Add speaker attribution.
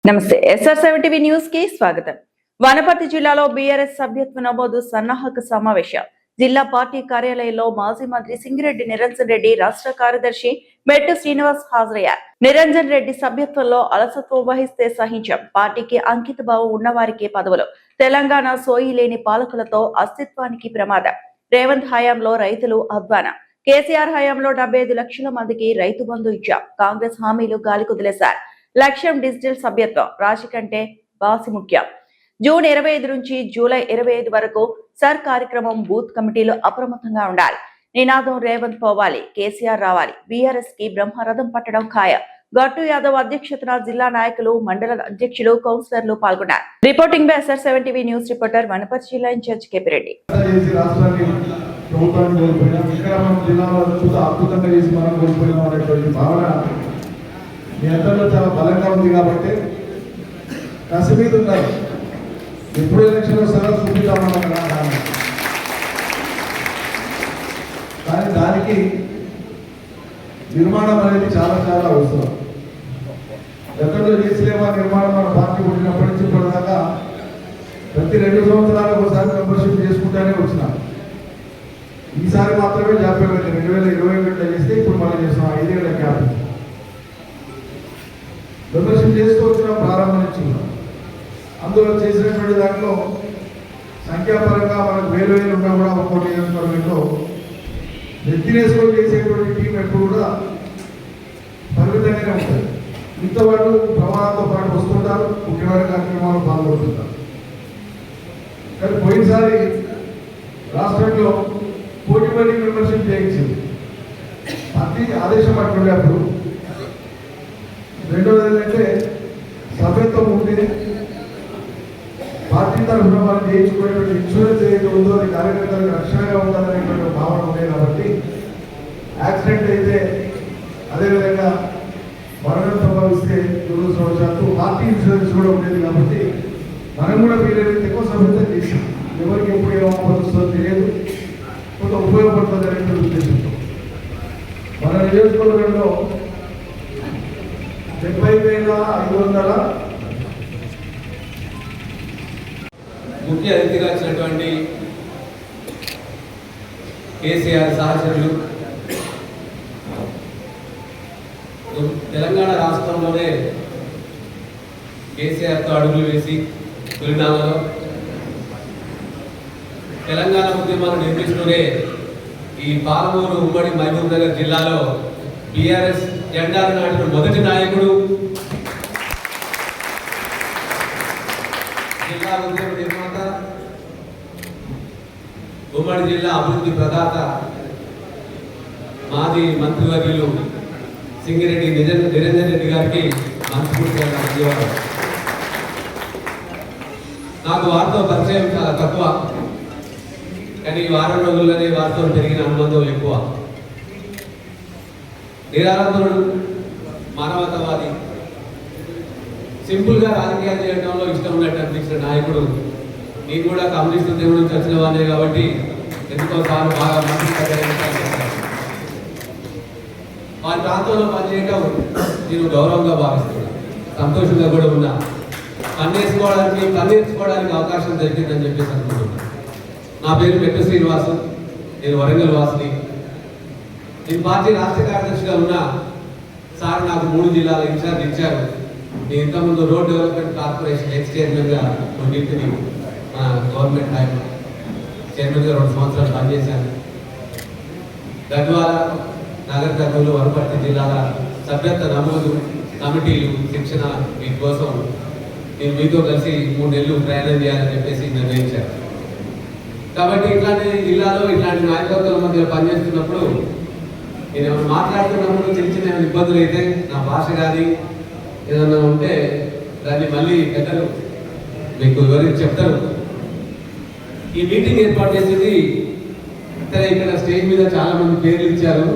Speaker 1: నమస్తే SR7 TV news కి స్వాగతం. వనపర్తి జిల్లాలో బీఆర్ఎస్ సభ్యత్వ నమోదు సన్నాహక సమావేశం. జిల్లా పార్టీ కార్యాలయంలో మాజీ మంత్రి సింగిరెడ్డి నిరంజన్ రెడ్డి, రాష్ట్ర కార్యదర్శి మెట్టు శ్రీనివాస్ హాజరయ్యారు. నిరంజన్ రెడ్డి సభ్యత్వంలో అలసత్వం వహిస్తే సహించాం. పార్టీకి అంకిత భావం ఉన్నవారికి పదవులు. తెలంగాణ సోయి లేని పాలకులతో అస్తిత్వానికి ప్రమాదం. రేవంత్ హయాంలో రైతులు అధ్వానం. కేసీఆర్ హయాంలో 75 లక్షల మందికి రైతు బంధు ఇచ్చాం. కాంగ్రెస్ హామీలు గాలి కుదిలేశారు. లక్ష్యం డిజిటల్ సభ్యత్వం. రాశి కంటే బాసి ముఖ్యం. జూన్ 25 నుంచి జూలై 25 వరకు సర్ కార్యక్రమం. బూత్ కమిటీలు అప్రమత్తంగా ఉండాలి. నినాదం రేవంత్ పోవాలి, కేసీఆర్ రావాలి. బీఆర్ఎస్ కి బ్రహ్మరథం పట్టడం ఖాయం. గట్టు యాదవ్ అధ్యక్షతన జిల్లా నాయకులు, మండల అధ్యక్షులు, కౌన్సిలర్లు పాల్గొన్నారు. Reporting by SR7 TV news reporter Wanaparthy జిల్లా ఇన్ఛార్జ్ కేపిరెడ్డి.
Speaker 2: మీ అందరిలో చాలా బలంగా ఉంది కాబట్టి కసి మీద ఉన్నారు. ఎప్పుడు ఎలక్షన్ వస్తారో చూపిద్దామన్నా, కానీ దానికి నిర్మాణం అనేది చాలా చాలా అవసరం. గతంలో చేసలేమా నిర్మాణం మన పార్టీ పుట్టినప్పటి నుంచి ఇప్పటిదాకా ప్రతి 2 సంవత్సరాలకు ఒకసారి మెంబర్షిప్ చేసుకుంటూనే వచ్చినాం. ఈసారి మాత్రమే జాబ్ 2021 చేస్తే ఇప్పుడు మనం చేస్తున్నాం 5 ఏళ్ల గ్యాప్. మెంబర్షిప్ చేస్తూ వచ్చిన ప్రారంభం నుంచి అందులో చేసినటువంటి దాంట్లో సంఖ్యాపరంగా మనకు వేలు ఉన్నా కూడా ఒక్కోటి నియోజకవర్గంలో నెత్తినేసుకొని చేసేటువంటి టీం ఎప్పుడు కూడా పరిమితంగానే ఉంటుంది. మిగతా వాళ్ళు ప్రమాణంతో పాటు వస్తుంటారు, ముఖ్యమైన కార్యక్రమాలు పాల్గొంటుంటారు. కానీ పోయినసారి రాష్ట్రంలో కోటి మంది మెంబర్షిప్ చేయించింది. పార్టీ ఆదేశం పట్టుకుంటే అప్పుడు రెండవది ఏంటంటే సభ్యత్వం ఉంటే పార్టీ తరఫున మనం చేయించుకునేటువంటి ఇన్సూరెన్స్ ఏదైతే ఉందో అది కార్యకర్తలకు రక్షణగా ఉండాలనేటువంటి భావన ఉంది. కాబట్టి యాక్సిడెంట్ అయితే, అదేవిధంగా మరణం సంభవిస్తే దురదృష్టవశాత్తు పార్టీ ఇన్సూరెన్స్ కూడా ఉండేది. కాబట్టి మనం కూడా వీలైతే ఎక్కువ సభ్యత్వం చేసాం. ఎవరికి ఎప్పుడు ఏమవుతుందో తెలియదు, కొంత ఉపయోగపడుతుంది అనేటువంటి ఉద్దేశంతో మన నియోజకవర్గంలో 70,500
Speaker 3: ముఖ్య అతిథిగా వచ్చినటువంటి కేసీఆర్ సహచరులు, తెలంగాణ రాష్ట్రంలోనే కేసీఆర్తో అడుగులు వేసి తొలినామలో తెలంగాణ ఉద్యమాన్ని నిర్మిస్తూనే ఈ పాలమూరు ఉమ్మడి మహబూబ్ నగర్ జిల్లాలో బీఆర్ఎస్ జెండాను నాటిన మొదటి నాయకుడు, జిల్లా ఉద్యమ నిర్మాత, ఉమ్మడి జిల్లా అభివృద్ధి ప్రదాత, మాజీ మంత్రివర్యులు సింగిరెడ్డి నిరంజన్ రెడ్డి గారికి మనస్ఫూర్తిగా ధన్యవాదాలు. నాకు వారితో పరిచయం చాలా తక్కువ, కానీ వారం రోజుల్లోనే వారితో పెరిగిన అనుబంధం ఎక్కువ. నిరాడంబరుడు, మానవతావాది, సింపుల్గా రాజకీయాలు చేయడంలో ఇష్టం ఉన్నట్టు అనిపించిన నాయకుడు. నేను కూడా కమ్యూనిస్ట్ ఉద్యమం నుంచి వచ్చిన వాడినే కాబట్టి ఎందుకో సార్ బాగా వారి ప్రాంతంలో పనిచేయటం నేను గౌరవంగా భావిస్తున్నాను, సంతోషంగా కూడా ఉన్నా. పనిచేసుకోవడానికి అవకాశం దొరికిందని చెప్పేసి అనుకుంటున్నాను. నా పేరు మెట్టు శ్రీనివాసు, నేను వరంగల్ వాసిని. నేను పార్టీ రాష్ట్ర కార్యదర్శిగా ఉన్నా. సార్ నాకు 3 జిల్లాల ఇన్ఛార్జ్ ఇచ్చారు. నేను ఇంతకుముందు రోడ్ డెవలప్మెంట్ కార్పొరేషన్ ఎక్స్ చైర్మన్గా కొన్నింటిని గవర్నమెంట్ టైంలో చైర్మన్గా 2 సంవత్సరాలు పనిచేశాను. గద్వాల, నగర కర్నూలు, వనపర్తి జిల్లాల సభ్యత్వ నమోదు కమిటీలు, శిక్షణ వీటి కోసం నేను మీతో కలిసి 3 నెలలు ప్రయాణం చేయాలని చెప్పేసి నిర్ణయించాను. కాబట్టి ఇట్లాంటి జిల్లాలో ఇట్లాంటి నాయకత్వాల మధ్య పనిచేస్తున్నప్పుడు నేను ఏమైనా మాట్లాడుతున్నప్పుడు చిన్న చిన్న ఇబ్బందులు అయితే, నా భాష కానీ ఏదన్నా ఉంటే దాన్ని మళ్ళీ పెద్దలు మీకు వివరించి చెప్తారు. ఈ మీటింగ్ ఏర్పాటు చేసేది ఇక్కడ స్టేజ్ మీద చాలా మంది పేర్లు ఇచ్చారు.